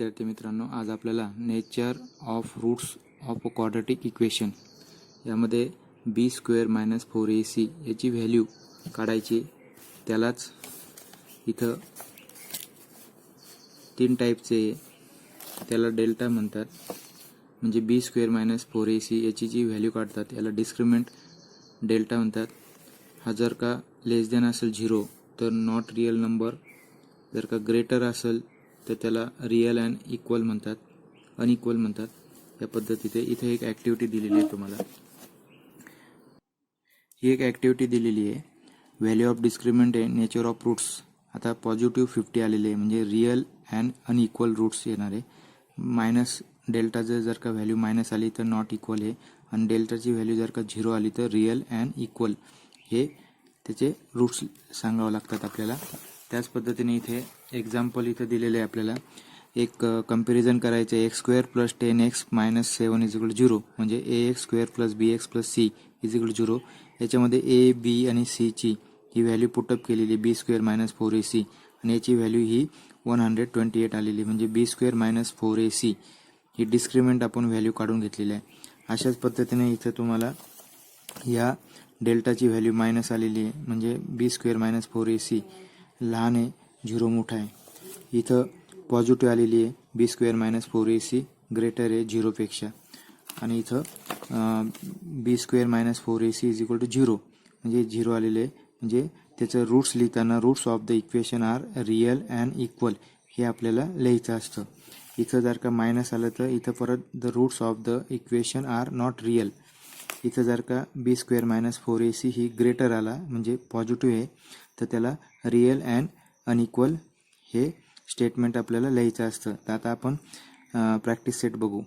विद्यार्थी मित्रांनो, आज आपल्याला nature of roots of a quadratic equation यामध्ये b² - 4ac याची व्हॅल्यू काढायची. त्यालाच इथं तीन टाईपचे त्याला डेल्टा म्हणतात. म्हणजे b² - 4ac याची जी व्हॅल्यू काढतात याला डिस्क्रिमिनंट डेल्टा म्हणतात. हा जर का लेस दॅन असेल 0 तर नॉट रिअल नंबर, जर का ग्रेटर असेल तर त्याला रिअल अँड इक्वल म्हणतात, अनइक्वल म्हणतात. या पद्धतीने इथे एक ॲक्टिव्हिटी दिलेली आहे तुम्हाला. ही एक ॲक्टिव्हिटी दिलेली आहे. व्हॅल्यू ऑफ डिस्क्रिमिनंट आहे नेचर ऑफ रूट्स. आता पॉझिटिव्ह 50 आलेले आहे म्हणजे रिअल अँड अनइक्वल रूट्स येणार आहे. मायनस डेल्टा जर का व्हॅल्यू मायनस आली तर नॉट इक्वल आहे, आणि डेल्टाची व्हॅल्यू जर का 0 आली तर रिअल अँड इक्वल हे त्याचे रूट्स सांगावं लागतात आपल्याला. त्याच पद्धतीने इथे एक्झाम्पल इथे दिलेले आहे. आपल्याला एक कंपॅरिझन करायचं आहे. x² + 10x - 7 = 0 म्हणजे ax² + bx + c = 0. याच्यामध्ये a, b आणि c ची ही व्हॅल्यू पुटअप केलेली b² - 4ac आणि याची व्हॅल्यू ही 128 आलेली म्हणजे b² - 4ac ही डिस्क्रिमिनंट आपण व्हॅल्यू काढून घेतलेली आहे. अशाच पद्धतीने इथे तुम्हाला या डेल्टाची व्हॅल्यू मायनस आलेली आहे म्हणजे b² - 4ac लहान आहे, 0 मोठा आहे. इथं पॉझिटिव्ह आलेली आहे b² - 4ac ग्रेटर आहे 0 पेक्षा, आणि इथं b² - 4ac = 0 म्हणजे 0 आलेले आहे. म्हणजे त्याचं रूट्स लिहिताना roots of the equation are real and equal हे आपल्याला लिहायचं असतं. इथं जर का मायनस आलं तर इथं परत the roots of the equation are not real. इथं जर का b² - 4ac ही ग्रेटर आला म्हणजे पॉझिटिव्ह आहे तर त्याला रिअल अँड अनइक्वल हे स्टेटमेंट आपल्याला लिहायचं असतं. तर आता आपण प्रॅक्टिस सेट बघू.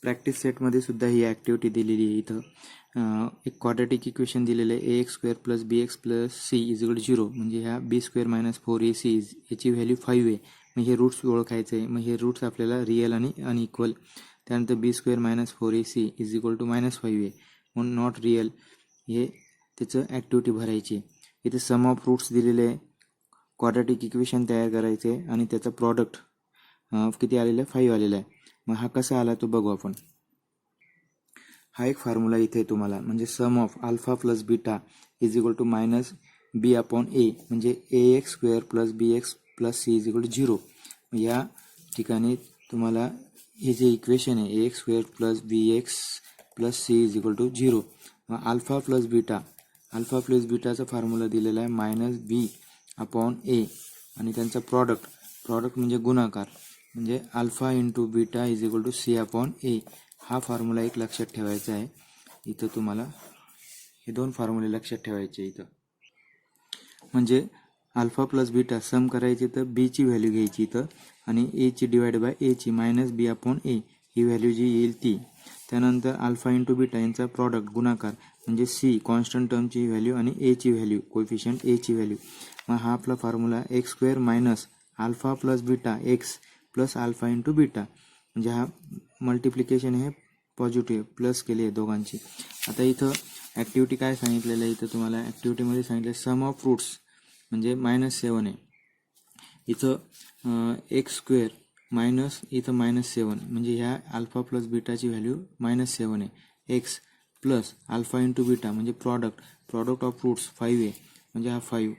प्रॅक्टिस सेटमध्ये सुद्धा ही ॲक्टिव्हिटी दिलेली आहे. इथं एक क्वाड्रॅटिक इक्वेशन दिलेलं आहे ax² + bx + c = 0 म्हणजे ह्या b² - 4ac याची व्हॅल्यू 5 आहे. मग हे रूट्स ओळखायचे आहे. मग हे रूट्स आपल्याला रिअल आणि अनइक्वल. त्यानंतर b² - 4ac = -5 आहे म्हणून नॉट रिअल हे त्याचं ॲक्टिव्हिटी भरायची. इथे सम ऑफ रूट्स दिलेले आहे. क्वाड्रॅटिक इक्वेशन तयार करायचे आहे आणि त्याचा प्रॉडक्ट किती आलेला आहे 5 आलेला आहे. मग हा कसा आला तो बघू आपण. हा एक फॉर्म्युला इथे तुम्हाला म्हणजे sum of alpha plus beta = -b/a म्हणजे ax² + bx + c = 0. या ठिकाणी तुम्हाला हे जे इक्वेशन आहे ax² + bx + c = 0. मग अल्फा प्लस बीटाचा फॉर्म्युला दिलेला आहे -b/a आणि त्यांचा प्रॉडक्ट म्हणजे गुणाकार म्हणजे अल्फा × बीटा = c/a. हा फॉर्म्युला एक लक्षात ठेवायचा आहे. इथं तुम्हाला हे दोन फॉर्म्युले लक्षात ठेवायचे. इथं म्हणजे अल्फा प्लस बीटा सम करायचे तर b ची व्हॅल्यू घ्यायची इथं आणि a ची / a ची -b/a ही व्हॅल्यू जी येईल ती. त्यानंतर अल्फा × बीटा यांचा प्रॉडक्ट गुणाकार म्हणजे c कॉन्स्टंट टर्मची व्हॅल्यू आणि a ची व्हॅल्यू कोएफिशियंट a ची व्हॅल्यू. मग हा आपला formula x² - alpha plus beta x + alpha × beta म्हणजे हा मल्टिप्लिकेशन हे पॉझिटिव्ह प्लस केली आहे दोघांची. आता इथं ॲक्टिव्हिटी काय सांगितलेलं आहे. इथं तुम्हाला ॲक्टिव्हिटीमध्ये सांगितलं सम ऑफ रूट्स म्हणजे -7 आहे. इथं x² इथं -7 म्हणजे ह्या अल्फा प्लस बीटाची व्हॅल्यू -7 आहे. x प्लस अल्फा × बीटा म्हणजे प्रॉडक्ट ऑफ रूट्स 5 आहे म्हणजे हा 5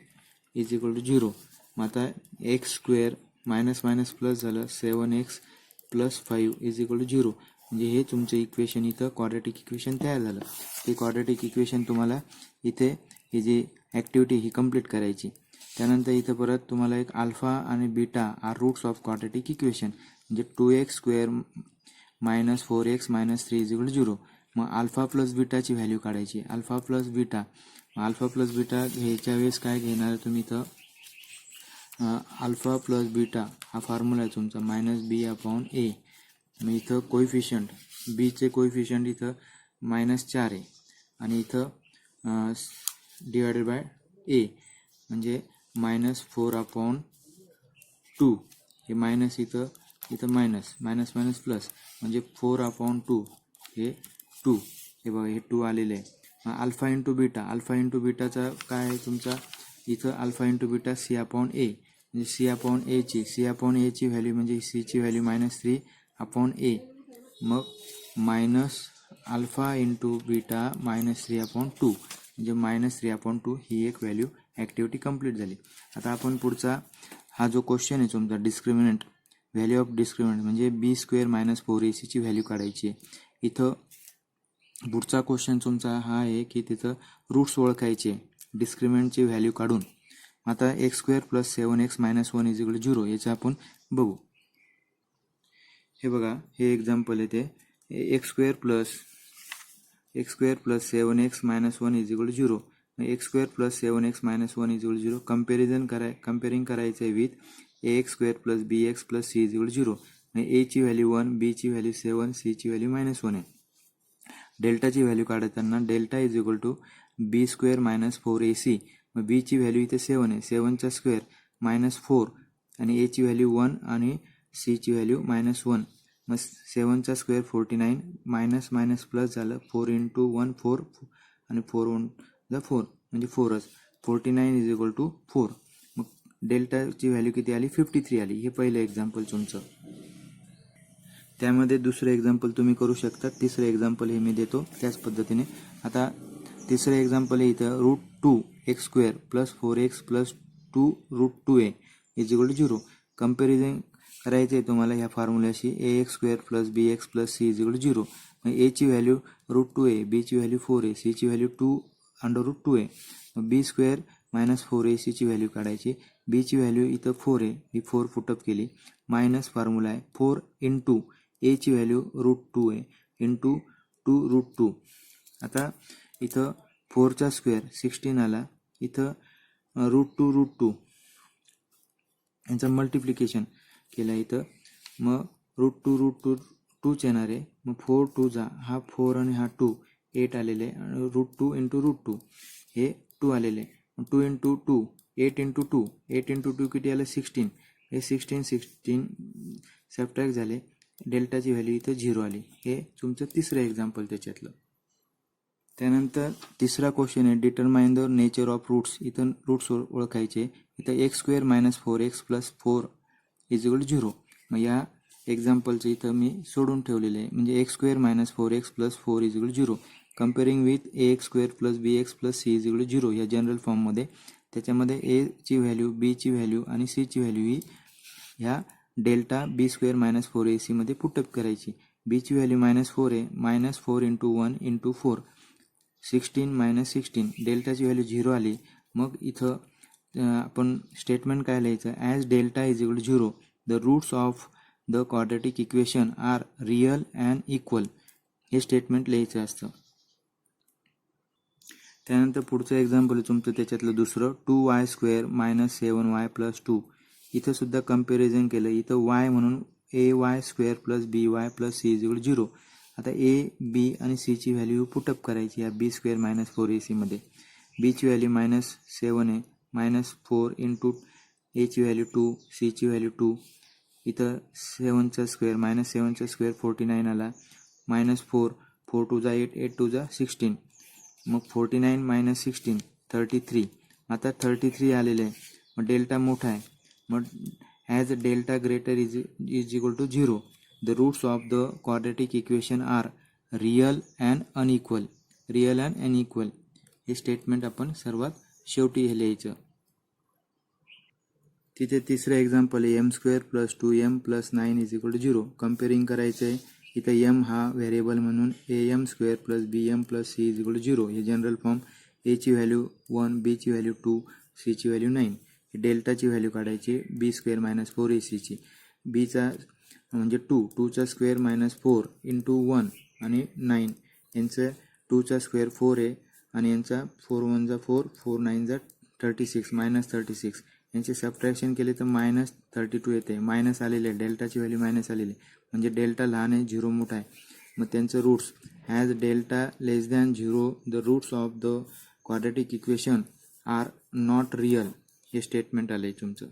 = 0. मग आता x² मायनस प्लस झालं 7x + 5 = 0 म्हणजे हे तुमचं इक्वेशन इथं क्वाड्रॅटिक इक्वेशन तयार झालं. ते क्वाड्रॅटिक इक्वेशन तुम्हाला इथे ही जी ॲक्टिव्हिटी ही कंप्लीट करायची. त्यानंतर इथं परत तुम्हाला एक अल्फा आणि beta are roots of quadratic equation म्हणजे 2x² - 4x - 3 = 0. मग अल्फा प्लस बीटाची व्हॅल्यू काढायची. अल्फा प्लस बीटा घ्यायच्या वेळेस काय घेणार तुम्ही इथं अल्फा प्लस बीटा हा फॉर्म्युला आहे तुमचा -b/a. मग इथं कोएफिशियंट बीचे कोएफिशियंट इथं -4 आहे आणि इथं /a म्हणजे -4/2 हे मायनस इथं मायनस प्लस म्हणजे 4/2 हे 2 हे बघा हे 2 आलेले आहे. अल्फा × बीटाचा काय आहे तुमचा इथं अल्फा × बीटा c/a म्हणजे सी अपॉन एची व्हॅल्यू म्हणजे सीची व्हॅल्यू -3/a, मग मायनस अल्फा इंटू बीटा -3/2 म्हणजे -3/2 ही एक व्हॅल्यू ॲक्टिव्हिटी कंप्लीट झाली. आता आपण पुढचा हा जो क्वेश्चन आहे तुमचा डिस्क्रिमिनंट, व्हॅल्यू ऑफ डिस्क्रिमिनंट म्हणजे b² - 4ac ची व्हॅल्यू काढायची आहे. इथं पुढचा क्वेश्चन तुमचा हा आहे की तिथं रूट्स ओळखायचे डिस्क्रिमिनंटची व्हॅल्यू काढून. आता x² + 7x - 1 = 0 याचं आपण बघू. हे बघा, हे एक्झाम्पल आहे ते x² + 7x - 1 = 0. x² + 7x - 1 = 0. कंपेअरिंग करायचं आहे with ax² + bx + c = 0. a ची व्हॅल्यू 1, b ची व्हॅल्यू 7, c ची व्हॅल्यू -1 आहे. डेल्टाची व्हॅल्यू काढताना डेल्टा = b² - 4ac. मग बी ची व्हॅल्यू इथे 7 आहे, 7चा स्क्वेअर -4 आणि ए ची व्हॅल्यू 1 आणि सी ची व्हॅल्यू -1. मग 7चा स्क्वेअर 49 मायनस मायनस प्लस झालं 4 × 1 4 आणि 4 × 4 म्हणजे 4च. 49 = 4. मग डेल्टाची व्हॅल्यू किती आली? 53 आली. हे पहिलं एक्झाम्पल तुमचं. त्यामध्ये दुसरं एक्झाम्पल तुम्ही करू शकता. तिसरं एक्झाम्पल हे मी देतो त्याच पद्धतीने. आता तिसरं एक्झाम्पल आहे इथं √2x² + 4x + 2√2a = 0. कंपॅरिझन करायचं आहे तुम्हाला ह्या फॉर्म्युल्याशी ax² + bx + c = 0. मग a ची व्हॅल्यू √2a, b ची व्हॅल्यू 4a, c ची व्हॅल्यू 2√2a. मग b² - 4ac ची व्हॅल्यू काढायची. b ची व्हॅल्यू इथं 4 आहे, ही 4 पुटअप केली. मायनस फॉर्म्युला आहे 4 × a ची व्हॅल्यू √2 आहे इंटू 2√2. आता इथं 4चा स्क्वेअर 16 आला. इथं √2 यांचं मल्टिप्लिकेशन केलं इथं. मग √2 येणार आहे. मग 4 2 जा हा 4 आणि हा 2 8 आलेले आणि √2 × √2 हे 2 आलेले. 2 × 2 8 × 2 8 × 2 किती आलं? 16. हे 16 सबट्रॅक्ट झाले. डेल्टाची व्हॅल्यू इथं 0 आली. हे तुमचं तिसरं एक्झाम्पल त्याच्यातलं. त्यानंतर तिसरा क्वेश्चन आहे determine the nature of roots. इथं रूट्स ओळखायचे. इथं x² - 4x + 4 = 0. मग या एक्झाम्पलचं इथं मी सोडून ठेवलेलं आहे. म्हणजे x² - 4x + 4 = 0. कंपेअरिंग with ax² + bx + c = 0 या जनरल फॉर्ममध्ये. त्याच्यामध्ये a ची व्हॅल्यू, b ची व्हॅल्यू आणि c ची व्हॅल्यू ही ह्या डेल्टा b² - 4ac मध्ये पुटअप करायची. b ची व्हॅल्यू -4 आहे. -4 × 1 × 4 16 - 16. डेल्टाची व्हॅल्यू 0 आली. मग इथं आपण स्टेटमेंट काय लिहायचं? As delta = 0 the roots of the quadratic equation are real and equal. हे स्टेटमेंट लिहायचं असतं. त्यानंतर पुढचं एक्झाम्पल आहे तुमचं त्याच्यातलं दुसरं 2y² - 7y + 2. इथं सुद्धा कंपॅरिझन केलं. इथं y म्हणून ay² + by + c = 0. आता a, b आणि c ची व्हॅल्यू पुटअप करायची या b² - 4ac मध्ये. b ची व्हॅल्यू -7 आहे. -4 × a ची व्हॅल्यू 2, c ची व्हॅल्यू 2. इथं 7चा स्क्वेअर -7चा स्क्वेअर 49 आला. -4 4 2 जा 8 8 2 जा 16. मग 49 - 16 33. आता 33 आलेले आहे. मग डेल्टा मोठा आहे. मग as delta greater is = 0 the roots of the quadratic equation are real and unequal. Real and unequal हे स्टेटमेंट आपण सर्वात शेवटी हे लिहायचं. तिथे तिसरं एक्झाम्पल आहे m² + 2m + 9 = 0. कंपेअरिंग करायचं आहे. इथं m हा व्हेरिएबल म्हणून am² + bm + c = 0 हे जनरल फॉर्म. a ची व्हॅल्यू 1, b ची व्हॅल्यू 2, c ची व्हॅल्यू 9. डेल्टाची व्हॅल्यू काढायची b² - 4ac ची. bचा म्हणजे 2चा स्क्वेअर -4 × 1 आणि 9 यांचं 2चा स्क्वेअर 4 आहे आणि यांचा 4 1 जा 4 4 9 जा 36 -36 यांचे सबट्रॅक्शन केले तर -32 येते. मायनस आलेले डेल्टाची व्हॅल्यू मायनस आलेली म्हणजे डेल्टा लहान आहे, 0 मोठा आहे. मग त्यांचं roots as delta <0 the roots of the quadratic equation are not real हे स्टेटमेंट आलं आहे तुमचं.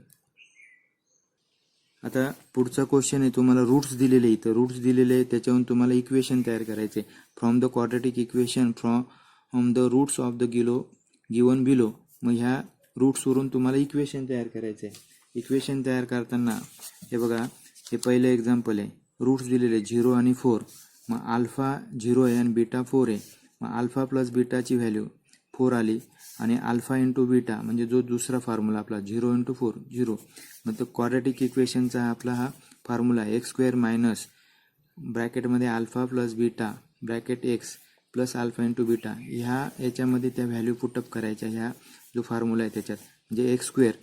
आता पुढचा क्वेश्चन आहे तुम्हाला रूट्स दिलेले. इथं रूट्स दिलेले आहे त्याच्यावरून तुम्हाला इक्वेशन तयार करायचे. From the quadratic equation from the roots of the given below. मग ह्या रूट्सवरून तुम्हाला इक्वेशन तयार करायचं आहे. इक्वेशन तयार करताना हे बघा, हे पहिलं एक्झाम्पल आहे, रूट्स दिलेले 0 आणि 4, मग अल्फा 0 आहे आणि बीटा 4 आहे, मग अल्फा प्लस बीटाची व्हॅल्यू 4 आली आणि अल्फा इंटू बीटा म्हणजे जो दुसरा फॉर्म्युला आपला 0 इंटू 4 0, मग तो क्वाड्रॅटिक इक्वेशनचा आपला हा फॉर्म्युला आहे एक्स स्क्वेअर मायनस ब्रॅकेटमध्ये alpha plus beta bracket x plus alpha into beta, याच्यामध्ये त्या व्हॅल्यू पुटअप करायच्या, ह्या जो फॉर्म्युला आहे त्याच्यात, म्हणजे एक्स स्क्वेअर,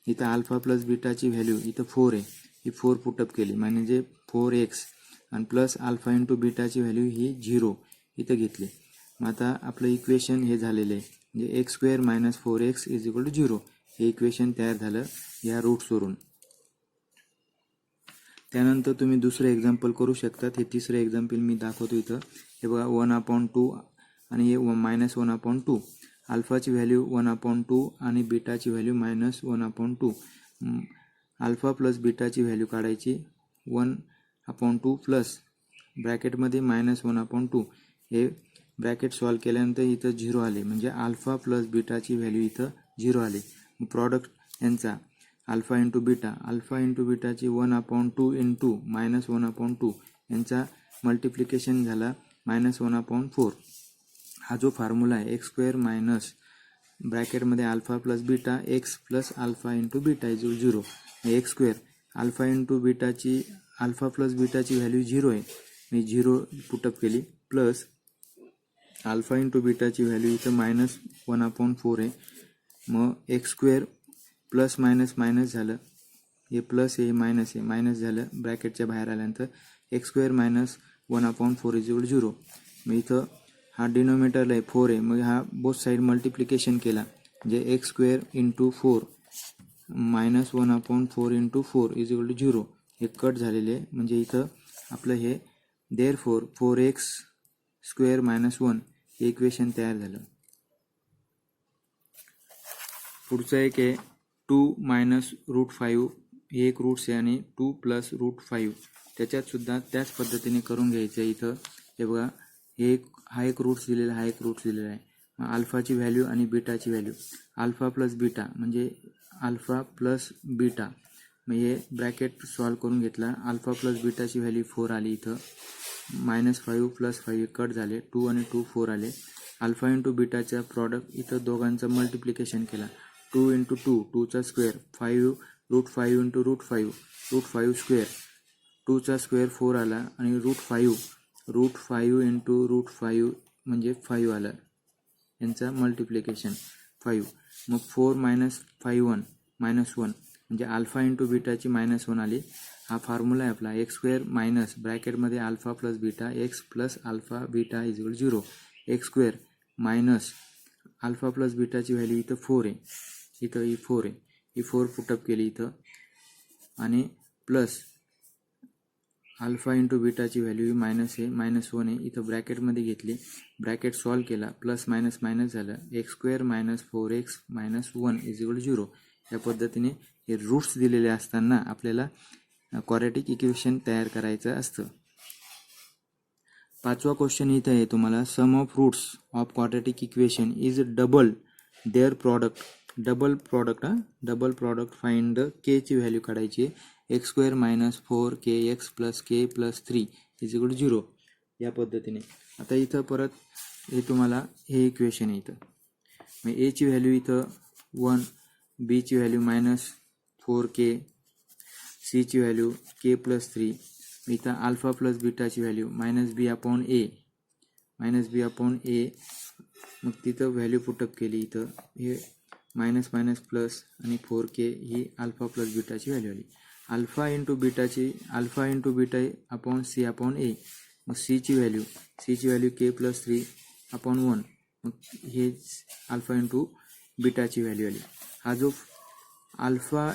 इथं अल्फा प्लस बीटाची व्हॅल्यू इथं 4 आहे, ही 4 पुटअप केली म्हणजे 4x आणि प्लस अल्फा इंटू बीटाची व्हॅल्यू ही 0 इथं घेतली. मग आता आपलं इक्वेशन हे झालेलं आहे, म्हणजे x square minus 4x is equal to 0, हे इक्वेशन तयार झालं या रूट्सवरून. त्यानंतर तुम्ही दुसरं एक्झाम्पल करू शकतात. हे तिसरं एक्झाम्पल मी दाखवतो इथं. हे बघा 1/2 आणि हे -1/2. अल्फाची व्हॅल्यू 1/2 आणि बीटाची व्हॅल्यू -1/2. अल्फा प्लस बीटाची व्हॅल्यू काढायची 1/2 प्लस ब्रॅकेटमध्ये -1/2. हे ब्रॅकेट सॉल्व केल्यानंतर इथं 0 आले, म्हणजे अल्फा प्लस बीटाची व्हॅल्यू इथं 0 आली. प्रॉडक्ट यांचा अल्फा इंटू बीटाची 1/2 इंटू -1/2 यांचा मल्टिप्लिकेशन झाला -1/4. हा जो फॉर्म्युला आहे एक्स स्क्वेअर मायनस ब्रॅकेटमध्ये alpha plus beta x plus alpha into beta is 0. X square alpha into बीटाची अल्फा प्लस बीटाची व्हॅल्यू 0 आहे, मी 0 पुटअप केली, प्लस अल्फा इंटू बीटाची व्हॅल्यू इथं -1/4 आहे. मग x square plus minus minus झालं, हे प्लस आहे मायनस आहे, मायनस झालं ब्रॅकेटच्या बाहेर आल्यानंतर x square minus 1/4 is equal 0. मग इथं हा डिनोमिनेटरला आहे 4 आहे, मग हा बोथ साईड मल्टिप्लिकेशन केला म्हणजे x square into 4 -1/4 into 4 is equal to 0. हे कट झालेले आहे, म्हणजे इथं आपलं हे देअरफॉर 4x स्क्वेअर मायनस 1 हे इक्वेशन तयार झालं. पुढचं एक आहे 2 मायनस √5, हे एक रूट्स आहे, आणि 2 प्लस √5 त्याच्यात सुद्धा त्याच पद्धतीने करून घ्यायचं आहे. इथं हे बघा, हा एक रूट्स दिलेला आहे, हा एक रूट्स दिलेला आहे. अल्फाची व्हॅल्यू आणि बीटाची व्हॅल्यू, अल्फा प्लस बीटा म्हणजे अल्फा प्लस बीटा, मग हे ब्रॅकेट सॉल्व करून घेतला. अल्फा प्लस बीटाची व्हॅल्यू 4 आली, इथं -5 प्लस 5 कट झाले, 2 आणि 2 4 आले. अल्फा इंटू बीटाचा प्रॉडक्ट इथं दोघांचं मल्टिप्लिकेशन केला, 2 इंटू 2 2चा स्क्वेअर, 5 इंटू √5 स्क्वेअर, 2चा स्क्वेअर 4 आला, आणि √5 इंटू √5 म्हणजे 5 आलं, यांचा मल्टिप्लिकेशन 5. मग 4 मायनस 1 म्हणजे अल्फा इंटू बीटाची -1 आली. हा फॉर्म्युला आहे आपला एक्स स्क्वेअर मायनस ब्रॅकेटमध्ये alpha plus beta x plus alpha beta is equal 0. X square minus alpha plus बीटाची व्हॅल्यू इथं 4 आहे, इथं ही 4 आहे, ही 4 पुटअप केली इथं, आणि प्लस अल्फा इंटू बीटाची व्हॅल्यू -1 आहे, इथं ब्रॅकेटमध्ये घेतली, ब्रॅकेट सॉल्व केला, प्लस मायनस मायनस झालं, x square minus 4x minus 1 is equal 0. या पद्धतीने हे रूट्स दिलेले असताना आपल्याला क्वाड्रॅटिक इक्वेशन तयार करायचं असतं. 5वा क्वेश्चन इथं आहे तुम्हाला, sum of roots of quadratic equation is double their product. Double product find the K ची व्हॅल्यू काढायची आहे. X square minus 4kx plus k plus 3 is equal to 0. या पद्धतीने आता इथं परत हे तुम्हाला हे इक्वेशन आहे. इथं मग ए ची व्हॅल्यू इथं 1, बी ची व्हॅल्यू -4k, सी ची व्हॅल्यू k प्लस 3, इथं अल्फा प्लस बीटाची व्हॅल्यू -b/a, मग तिथं व्हॅल्यू पुटअप केली, इथं हे मायनस मायनस प्लस आणि 4k ही अल्फा प्लस बीटाची व्हॅल्यू आली. अल्फा इंटू बीटा c/a, मग सी ची व्हॅल्यू k प्लस 3/1, मग हे अल्फा इंटू बीटाची व्हॅल्यू आली. हा जो alpha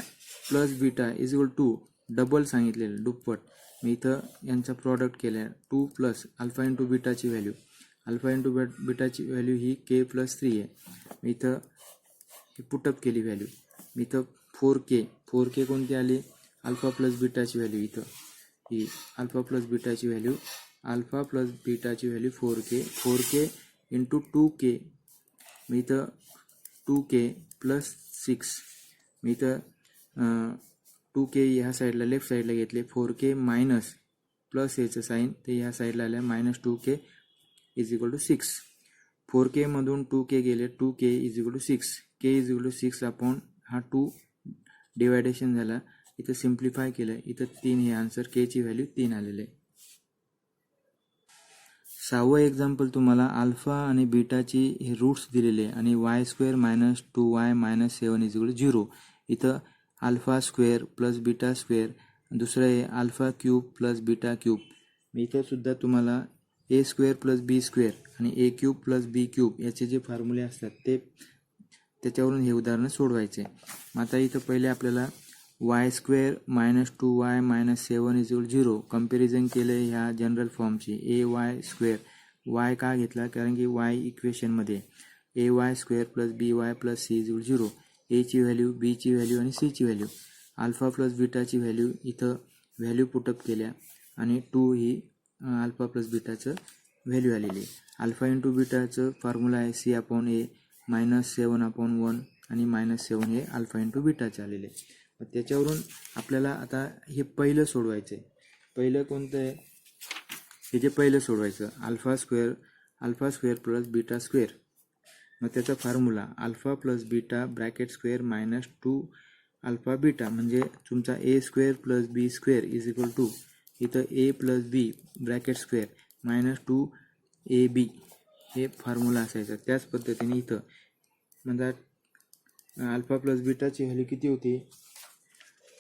plus beta is equal to double सांगितलेलं, दुप्पट, मी इथं यांचा प्रॉडक्ट केला, 2 प्लस अल्फा इंटू बीटाची व्हॅल्यू ही k प्लस 3 आहे, मी इथं पुटअप केली व्हॅल्यू, मी इथं 4k कोणती आली, अल्फा प्लस बीटाची व्हॅल्यू, इथं ही अल्फा प्लस बीटाची व्हॅल्यू 4k इंटू 2k, मी इथं 2k प्लस 6, मी इथं 2k ह्या साईडला लेफ्ट साईडला घेतले, 4k मायनस प्लस याचं साईन ते ह्या साईडला आलं -2k is equal to 6. 4k मधून 2k गेले, 2k is equal to 6, k is equal to 6 upon हा 2 डिवायडेशन झाला. इथं सिम्प्लिफाय केलं, इथं 3 हे आन्सर k ची व्हॅल्यू 3 आलेले. 6वं एक्झाम्पल तुम्हाला अल्फा आणि बीटाची हे रूट्स दिलेले आणि y² minus 2y minus 7 is equal to 0. इथं alpha square plus beta square, दुसरं आहे alpha cube plus beta cube. इथं सुद्धा तुम्हाला a² प्लस b² आणि a cube plus b cube याचे जे फॉर्म्युले असतात त्याच्यावरून हे उदाहरण सोडवायचे. आता इथं पहिले आपल्याला y² minus 2y minus 7 is equal 0 comparison केलं ह्या जनरल फॉर्मची. ay² y का घेतला, कारण की y इक्वेशनमध्ये ay² plus by plus c is equal 0. a ची व्हॅल्यू, b ची व्हॅल्यू आणि c ची व्हॅल्यू, अल्फा प्लस बीटाची व्हॅल्यू इथं व्हॅल्यू पुटअप केल्या आणि 2 ही अल्फा प्लस बीटाचं व्हॅल्यू आलेली. अल्फा इंटू बीटाचं फॉर्म्युला आहे c upon a minus 7 upon 1 आणि मायनस 7 हे अल्फा इंटू बीटाचे आलेले. त्याच्यावरून आपल्याला आता हे पहिलं सोडवायचं आहे. पहिलं कोणतं आहे, हे जे पहिलं सोडवायचं alpha square plus beta square. मग त्याचा formula alpha plus beta bracket square minus 2 alpha beta, म्हणजे तुमचा a² plus b² is equal to इथं a plus b bracket square minus 2ab हे फॉर्म्युला असायचा. त्याच पद्धतीने इथं म्हणजे अल्फा प्लस बीटाची व्हॅल्यू किती होती,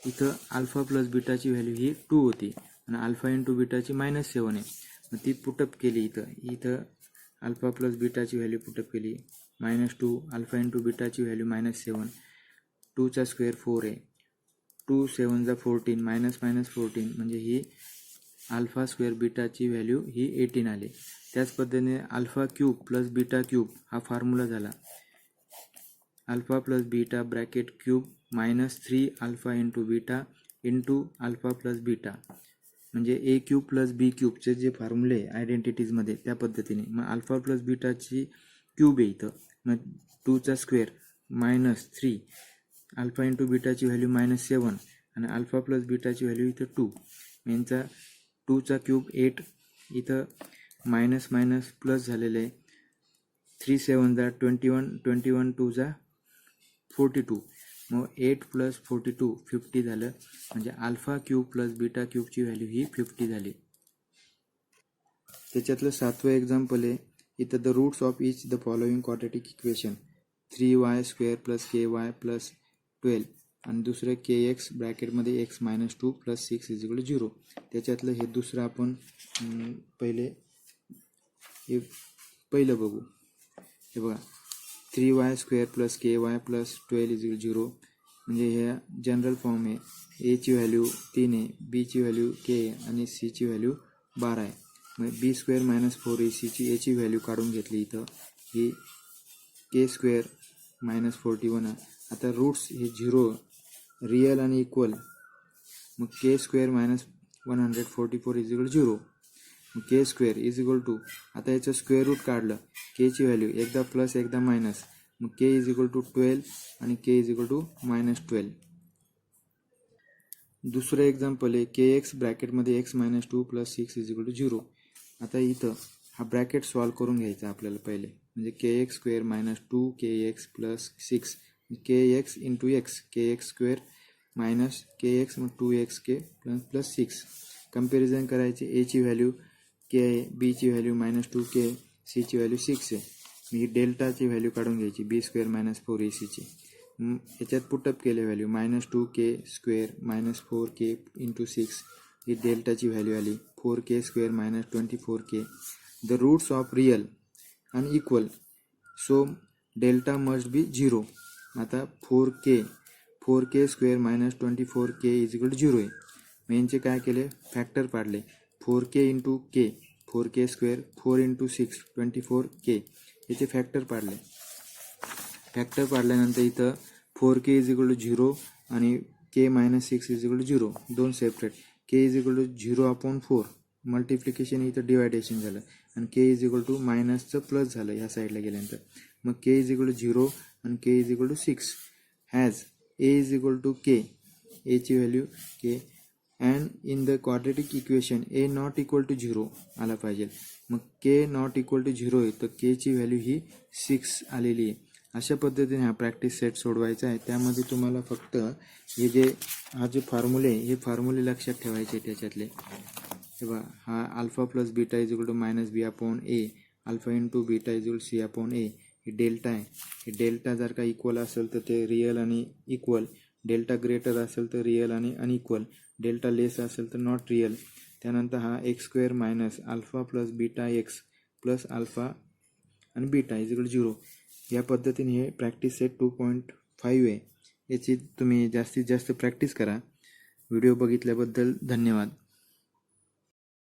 इथं अल्फा प्लस बीटाची व्हॅल्यू ही 2 होती आणि अल्फा इंटू बीटाची मायनस 7 आहे. मग ती पुटअप केली, इथं अल्फा प्लस बीटाची व्हॅल्यू पुटअप केली -2 अल्फा इंटू बीटाची व्हॅल्यू -7, 2चा स्क्वेअर 4 आहे, 2 7 जा 14 मायनस 14 म्हणजे ही अल्फा स्क्वेअर बीटाची व्हॅल्यू ही 18 आली. त्याच पद्धतीने alpha cube plus beta cube हा फॉर्म्युला झाला alpha plus beta bracket cube minus 3 alpha into beta into alpha plus beta, म्हणजे ए क्यूब प्लस बी क्यूबचे जे फॉर्म्युले आयडेंटिटीजमध्ये त्या पद्धतीने. मग अल्फा प्लस बीटाची क्यूब आहे इथं, मग 2चा स्क्वेअर मायनस 3 अल्फा इंटू बीटाची व्हॅल्यू -7 आणि अल्फा प्लस बीटाची व्हॅल्यू इथं 2. यांचा 2चा क्यूब 8, इथं मायनस मायनस प्लस झालेलं आहे, 3 7 जा 21 2 जा 42, मग 8 प्लस 42 50 झालं, म्हणजे अल्फा क्यूब प्लस बीटा क्यूबची व्हॅल्यू ही 50 झाली. त्याच्यातलं 7वं एक्झाम्पल आहे, इथं the roots of each the following quadratic equation 3y² plus ky plus 12 आणि दुसरं kx ब्रॅकेटमध्ये x minus 2 plus 6 is equal 0. त्याच्यातलं हे दुसरं आपण पहिलं बघू. हे बघा 3y² plus ky plus 12 is equal 0, म्हणजे हे जनरल फॉर्म आहे. a ची व्हॅल्यू 3 आहे, b ची व्हॅल्यू k आहे आणि c ची व्हॅल्यू 12 आहे. मग b² मायनस 4ac ची याची व्हॅल्यू काढून घेतली, इथं ही k² मायनस 41 आहे. आता रूट्स हे 0 रिअल आणि इक्वल, मग k² मायनस 144 इज इक्वल 0, मग k² इज इक्वल टू, आता याचं स्क्वेअर रूट काढलं, k ची व्हॅल्यू एकदा प्लस एकदा मायनस, मग k इज इक्वल टू 12 आणि k इज इक्वल टू -12. दुसरं एक्झाम्पल आहे kx ब्रॅकेटमध्ये x minus 2 plus 6 is equal to 0. आता इथं हा ब्रॅकेट सॉल्व करून घ्यायचा आपल्याला पहिले, म्हणजे kx² minus 2 kx plus 6 kx into x, kx² minus kx मग 2xk प्लस 6. कंपॅरिझन करायचे, a ची व्हॅल्यू k आहे, b ची व्हॅल्यू -2k, c ची व्हॅल्यू 6 आहे. ही डेल्टाची व्हॅल्यू काढून घ्यायची b² मायनस 4ac ची. याच्यात पुटअप केले value -2k² minus 4k into 6, ही डेल्टाची व्हॅल्यू आली 4k² minus 24k. The roots of real आणि equal, so delta must be 0. आता 4k² minus 24k is equal to 0 आहे. मग यांचे काय केले, फॅक्टर पाडले, 4k into k 4k², 4 into 6 24k, याचे फॅक्टर पाडले. फॅक्टर पाडल्यानंतर इथं 4k इज इक्वल टू 0 आणि k minus 6 is equal to 0, दोन separate. k is equal to 0 upon 4, multiplication इथं डिवायडेशन झालं आणि k इज इक्वल टू मायनसचं प्लस झालं ह्या साईडला गेल्यानंतर. मग k इज इक्वल टू 0 आणि k is equal to 6 has a is equal to k एची value k and in the quadratic equation a not equal to 0 आला पाहिजे. मग के नॉट इक्वल टू 0 आहे तर केची व्हॅल्यू ही 6 आलेली आहे. अशा पद्धतीने हा प्रॅक्टिस सेट सोडवायचा आहे. त्यामध्ये तुम्हाला फक्त हे जे जे फॉर्म्युले हे फॉर्म्युले लक्षात ठेवायचे त्याच्यातले. हे बघा, हा alpha plus beta is equal to minus b upon a, alpha into beta is equal c upon a. हे डेल्टा आहे. हे डेल्टा जर का इक्वल असेल तर ते रिअल आणि इक्वल, डेल्टा ग्रेटर असेल तर रिअल आणि अनइक्वल, डेल्टा लेस असेल तर नॉट रिअल. त्यानंतर हा x square minus alpha plus beta x plus alpha आणि बीटा इज इक्वल 0. या पद्धतीने हे प्रॅक्टिस सेट 2.5 आहे. याची तुम्ही जास्तीत जास्त प्रॅक्टिस करा. व्हिडिओ बघितल्याबद्दल धन्यवाद.